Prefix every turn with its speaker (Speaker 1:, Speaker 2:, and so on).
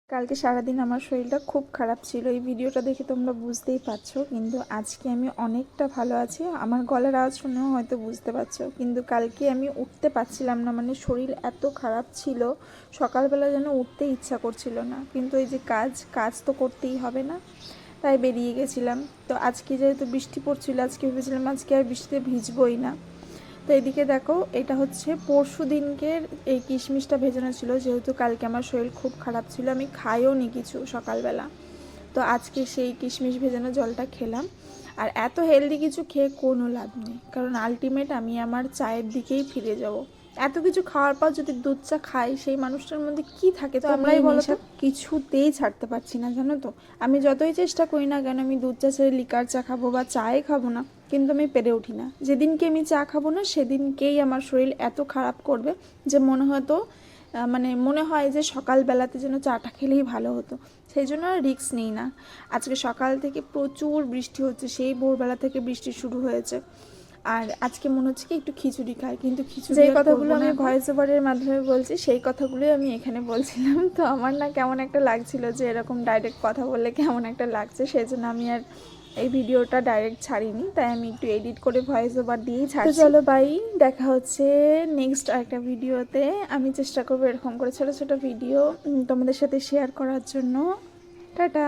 Speaker 1: কালকে সারাদিন আমার শরীরটা খুব খারাপ ছিল, এই ভিডিওটা দেখে তোমরা বুঝতেই পারছো। কিন্তু আজকে আমি অনেকটা ভালো আছি, আমার গলার আওয়াজ শুনেও হয়তো বুঝতে পারছো। কিন্তু কালকে আমি উঠতে পারছিলাম না, মানে শরীর এত খারাপ ছিল, সকালবেলা যেন উঠতে ইচ্ছা করছিল না। কিন্তু এই যে কাজ তো করতেই হবে না, তাই বেরিয়ে গেছিলাম। তো আজকে যেহেতু বৃষ্টি পড়ছিল, আজকে ভেবেছিলাম আজকে আর বৃষ্টিতে ভিজবই না। তো এদিকে দেখো, এটা হচ্ছে পরশু দিনকের এই কিশমিশটা ভেজানো ছিল, যেহেতু কালকে আমার শরীর খুব খারাপ ছিল, আমি খাইও নি কিছু সকালবেলা। তো আজকে সেই কিশমিশ ভেজানো জলটা খেলাম। আর এত হেলদি কিছু খেয়ে কোনো লাভ নেই, কারণ আলটিমেট আমি আমার চায়ের দিকেই ফিরে যাব। এত কিছু খাওয়ার পর যদি দুধ চা খাই, সেই মানুষটার মধ্যে কি থাকে তো আমরাই বলো তো। কিছুতেই ছাড়তে পারছি না, জানো তো। আমি যতই চেষ্টা করি না কেন, আমি দুধ চা ছেড়ে লিকার চা খাবো বা চায়ে খাবো না, কিন্তু আমি পেরে উঠি না। যেদিনকে আমি চা খাবো না, সেদিনকেই আমার শরীর এত খারাপ করবে যে মনে হয় যে সকালবেলাতে যেন চাটা খেলেই ভালো হতো। সেই জন্য আর রিস্ক নিই না। আজকে সকাল থেকে প্রচুর বৃষ্টি হচ্ছে, সেই ভোরবেলা থেকে বৃষ্টি শুরু হয়েছে। আর আজকে মনে হচ্ছে কি একটু খিচুড়ি খাই, কিন্তু খিচুড়ি যেই কথাগুলো আমি ভয়েস ওভারের মাধ্যমে বলছি, সেই কথাগুলোই আমি এখানে বলছিলাম। তো আমার না কেমন একটা লাগছিল যে এরকম ডাইরেক্ট কথা বললে কেমন একটা লাগছে, সেই জন্য আমি আর এই ভিডিওটা ডাইরেক্ট ছাড়িনি, তাই আমি একটু এডিট করে ভয়েস ওভার দিয়েই ছাড়ছি। তো চলো বাই, দেখা হচ্ছে নেক্সট আরেকটা ভিডিওতে। আমি চেষ্টা করবো এরকম করে ছোটো ছোটো ভিডিও তোমাদের সাথে শেয়ার করার জন্য। টাটা।